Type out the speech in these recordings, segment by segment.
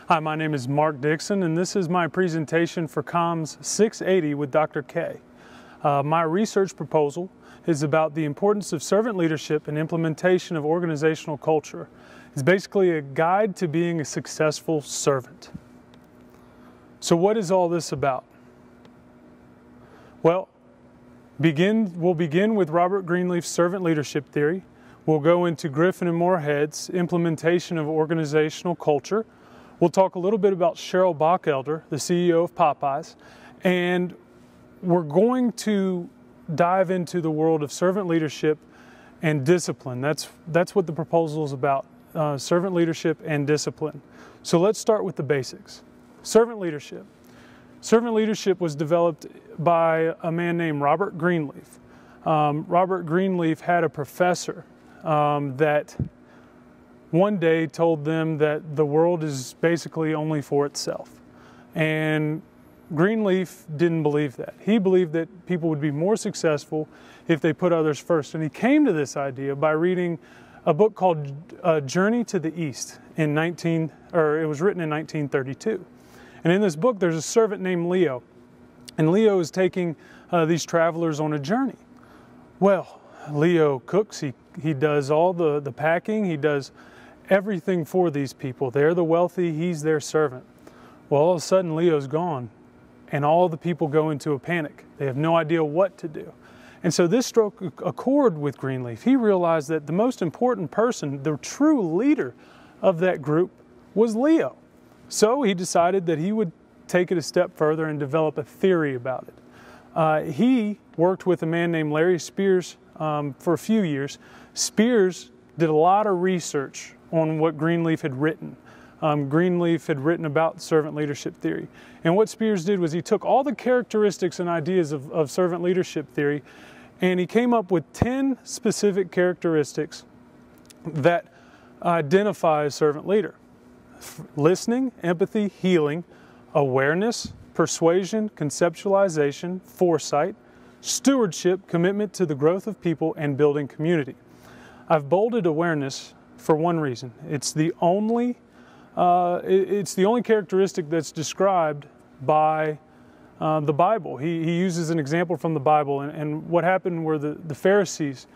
Hi, my name is Mark Dixon, and this is my presentation for Comms 680 with Dr. K. My research proposal is about the importance of servant leadership and implementation of organizational culture. It's basically a guide to being a successful servant. So what is all this about? Well, we'll begin with Robert Greenleaf's servant leadership theory. We'll go into Griffin and Moorhead's implementation of organizational culture. We'll talk a little bit about Cheryl Bachelder, the CEO of Popeyes, and we're going to dive into the world of servant leadership and discipline. That's what the proposal is about, servant leadership and discipline. So let's start with the basics. Servant leadership. Servant leadership was developed by a man named Robert Greenleaf. Robert Greenleaf had a professor that one day told them that the world is basically only for itself. And Greenleaf didn't believe that. He believed that people would be more successful if they put others first. And he came to this idea by reading a book called Journey to the East it was written in 1932. And in this book, there's a servant named Leo. And Leo is taking these travelers on a journey. Well, Leo cooks, he does all the packing, he does everything for these people. They're the wealthy, he's their servant. Well, all of a sudden Leo's gone and all the people go into a panic. They have no idea what to do. And so this struck a chord with Greenleaf. He realized that the most important person, the true leader of that group, was Leo. So he decided that he would take it a step further and develop a theory about it. He worked with a man named Larry Spears for a few years. Spears did a lot of research on what Greenleaf had written. Greenleaf had written about servant leadership theory. And what Spears did was he took all the characteristics and ideas of servant leadership theory and he came up with 10 specific characteristics that identify a servant leader. Listening, empathy, healing, awareness, persuasion, conceptualization, foresight, stewardship, commitment to the growth of people, and building community. I've bolded awareness for one reason. It's the only characteristic that's described by the Bible. He uses an example from the Bible, and what happened were the Pharisees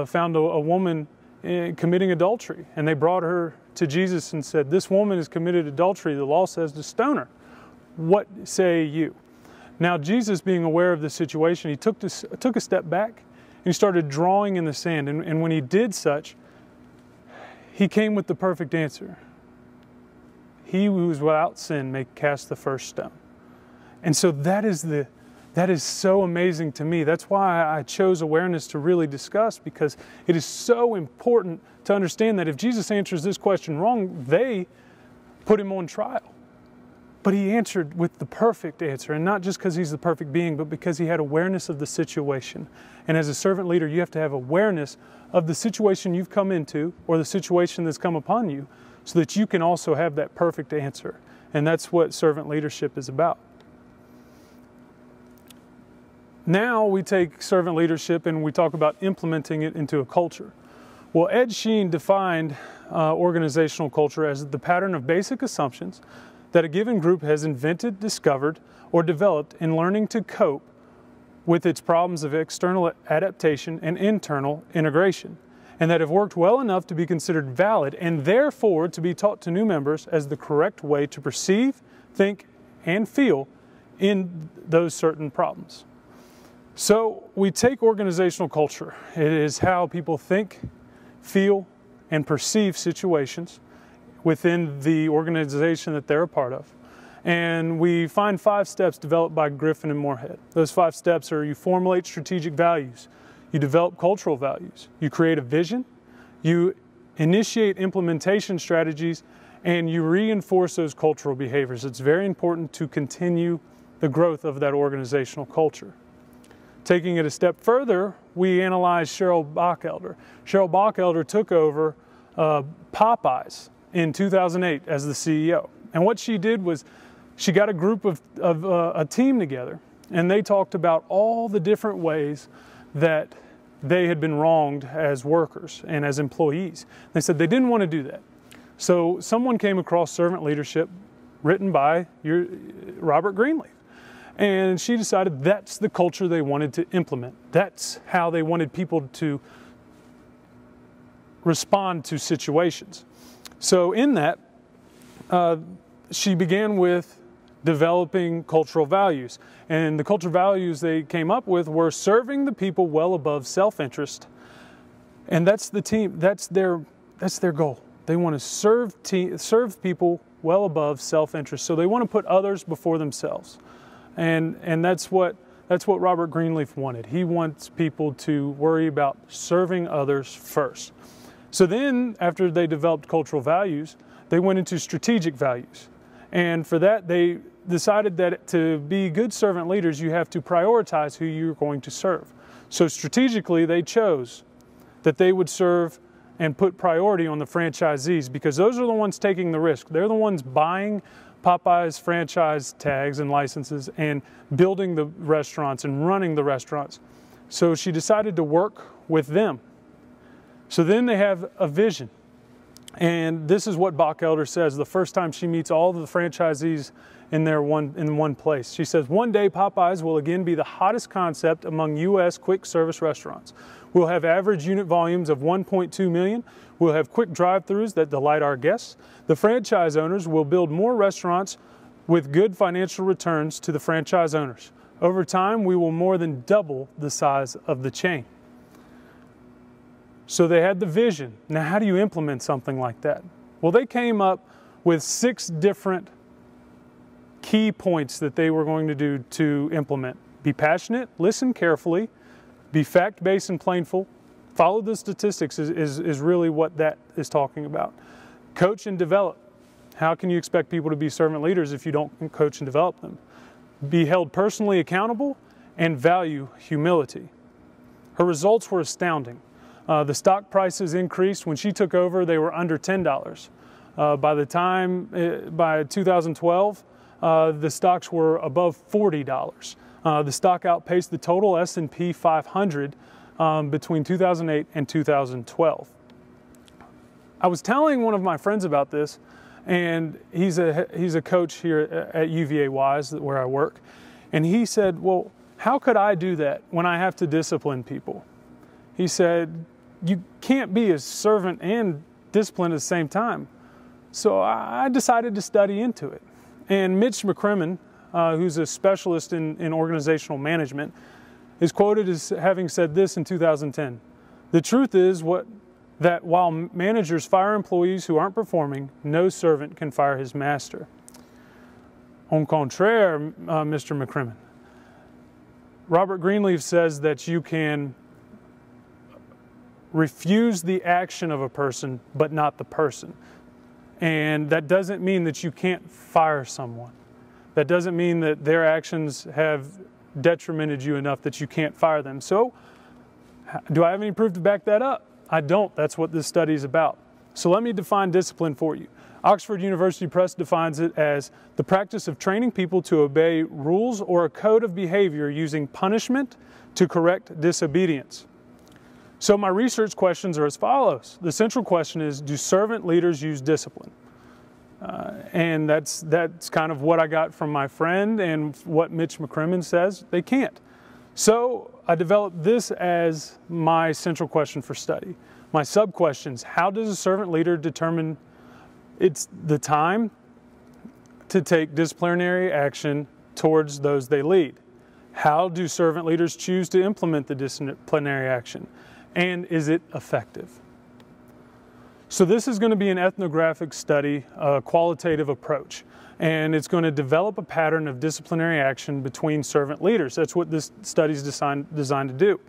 found a woman committing adultery, and they brought her to Jesus and said, "This woman has committed adultery. The law says to stone her. What say you?" Now Jesus, being aware of the situation, he took a step back and he started drawing in the sand, and when he did such, he came with the perfect answer. He who is without sin may cast the first stone. And so that is so amazing to me. That's why I chose awareness to really discuss, because it is so important to understand that if Jesus answers this question wrong, they put him on trial. But he answered with the perfect answer, and not just because he's the perfect being, but because he had awareness of the situation. And as a servant leader, you have to have awareness of the situation you've come into or the situation that's come upon you so that you can also have that perfect answer. And that's what servant leadership is about. Now we take servant leadership and we talk about implementing it into a culture. Well, Ed Sheen defined organizational culture as the pattern of basic assumptions that a given group has invented, discovered, or developed in learning to cope with its problems of external adaptation and internal integration, and that have worked well enough to be considered valid and therefore to be taught to new members as the correct way to perceive, think, and feel in those certain problems. So we take organizational culture. It is how people think, feel, and perceive situations within the organization that they're a part of. And we find 5 steps developed by Griffin and Moorhead. Those 5 steps are: you formulate strategic values, you develop cultural values, you create a vision, you initiate implementation strategies, and you reinforce those cultural behaviors. It's very important to continue the growth of that organizational culture. Taking it a step further, we analyzed Cheryl Bachelder. Cheryl Bachelder took over Popeyes in 2008 as the CEO. And what she did was she got a group of a team together, and they talked about all the different ways that they had been wronged as workers and as employees. They said they didn't want to do that. So someone came across servant leadership written by Robert Greenleaf. And she decided that's the culture they wanted to implement. That's how they wanted people to respond to situations. So in that, she began with developing cultural values. And the cultural values they came up with were serving the people well above self-interest. And that's the team, that's their goal. They want to serve people well above self-interest. So they want to put others before themselves. And that's what Robert Greenleaf wanted. He wants people to worry about serving others first. So then, after they developed cultural values, they went into strategic values. And for that, they decided that to be good servant leaders, you have to prioritize who you're going to serve. So strategically, they chose that they would serve and put priority on the franchisees, because those are the ones taking the risk. They're the ones buying Popeyes franchise tags and licenses and building the restaurants and running the restaurants. So she decided to work with them. So then they have a vision. And this is what Bach-Elder says the first time she meets all of the franchisees in one place. She says, "One day Popeyes will again be the hottest concept among U.S. quick service restaurants. We'll have average unit volumes of 1.2 million. We'll have quick drive-thrus that delight our guests. The franchise owners will build more restaurants with good financial returns to the franchise owners. Over time, we will more than double the size of the chain." So they had the vision. Now, how do you implement something like that? Well, they came up with 6 different key points that they were going to do to implement. Be passionate, listen carefully, be fact-based and plainful, follow the statistics is really what that is talking about. Coach and develop. How can you expect people to be servant leaders if you don't coach and develop them? Be held personally accountable and value humility. Her results were astounding. The stock prices increased. When she took over, they were under $10. By 2012, the stocks were above $40. The stock outpaced the total S&P 500 between 2008 and 2012. I was telling one of my friends about this, and he's a coach here at UVA Wise, where I work, and he said, "Well, how could I do that when I have to discipline people?" He said, "You can't be a servant and discipline at the same time." So I decided to study into it. And Mitch McCrimmon, who's a specialist in organizational management, is quoted as having said this in 2010. "The truth is that while managers fire employees who aren't performing, no servant can fire his master." Au contraire, Mr. McCrimmon. Robert Greenleaf says that you can refuse the action of a person, but not the person. And that doesn't mean that you can't fire someone. That doesn't mean that their actions have detrimented you enough that you can't fire them. So, do I have any proof to back that up? I don't. That's what this study is about. So let me define discipline for you. Oxford University Press defines it as the practice of training people to obey rules or a code of behavior using punishment to correct disobedience. So my research questions are as follows. The central question is, do servant leaders use discipline? And that's kind of what I got from my friend and what Mitch McCrimmon says. They can't. So I developed this as my central question for study. My sub-questions: how does a servant leader determine it's the time to take disciplinary action towards those they lead? How do servant leaders choose to implement the disciplinary action? And is it effective? So this is going to be an ethnographic study, a qualitative approach, and it's going to develop a pattern of disciplinary action between servant leaders. That's what this study is designed to do.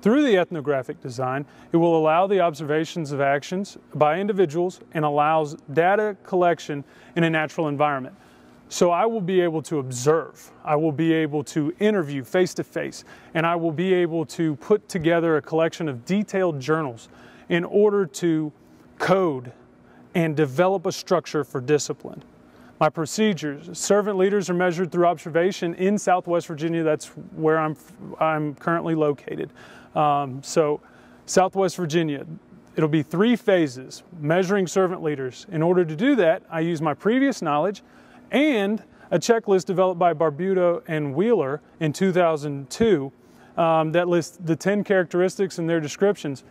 Through the ethnographic design, it will allow the observations of actions by individuals and allows data collection in a natural environment. So I will be able to observe, I will be able to interview face-to-face, and I will be able to put together a collection of detailed journals in order to code and develop a structure for discipline. My procedures: servant leaders are measured through observation in Southwest Virginia. That's where I'm currently located. So Southwest Virginia, it'll be 3 phases, measuring servant leaders. In order to do that, I use my previous knowledge and a checklist developed by Barbuto and Wheeler in 2002 that lists the 10 characteristics and their descriptions.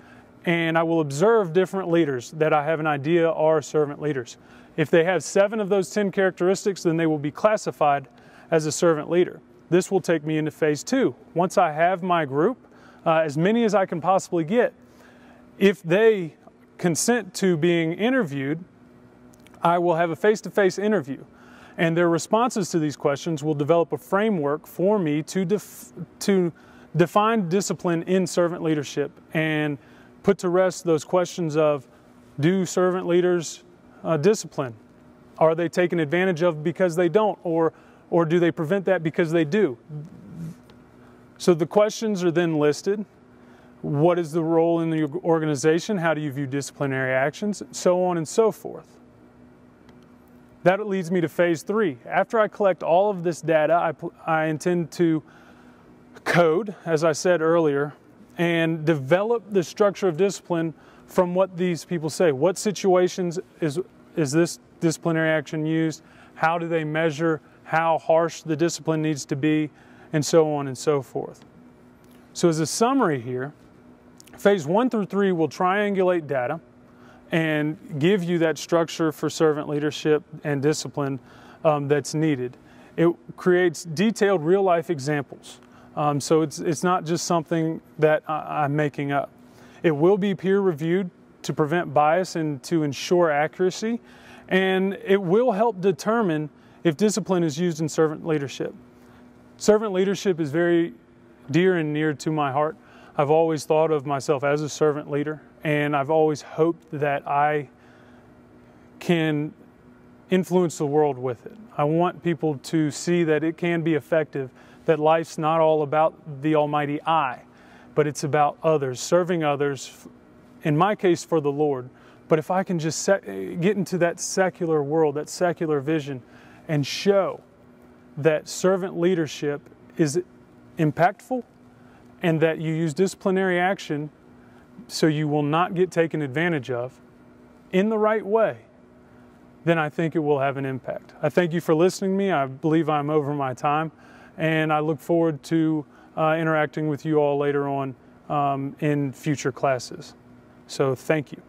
And I will observe different leaders that I have an idea are servant leaders. If they have 7 of those 10 characteristics, then they will be classified as a servant leader. This will take me into phase 2. Once I have my group, as many as I can possibly get, if they consent to being interviewed, I will have a face-to-face interview. And their responses to these questions will develop a framework for me to define discipline in servant leadership and put to rest those questions of, do servant leaders discipline? Are they taken advantage of because they don't, or do they prevent that because they do? So the questions are then listed. What is the role in the organization? How do you view disciplinary actions? So on and so forth. That leads me to phase 3. After I collect all of this data, I intend to code, as I said earlier, and develop the structure of discipline from what these people say. What situations is this disciplinary action used? How do they measure how harsh the discipline needs to be? And so on and so forth. So as a summary here, phase 1 through 3 will triangulate data and give you that structure for servant leadership and discipline that's needed. It creates detailed real-life examples. So it's not just something that I'm making up. It will be peer-reviewed to prevent bias and to ensure accuracy, and it will help determine if discipline is used in servant leadership. Servant leadership is very dear and near to my heart. I've always thought of myself as a servant leader, and I've always hoped that I can influence the world with it. I want people to see that it can be effective, that life's not all about the almighty I, but it's about others, serving others, in my case for the Lord. But if I can just get into that secular world, that secular vision, and show that servant leadership is impactful and that you use disciplinary action so you will not get taken advantage of in the right way, then I think it will have an impact. I thank you for listening to me. I believe I'm over my time, and I look forward to interacting with you all later on in future classes. So thank you.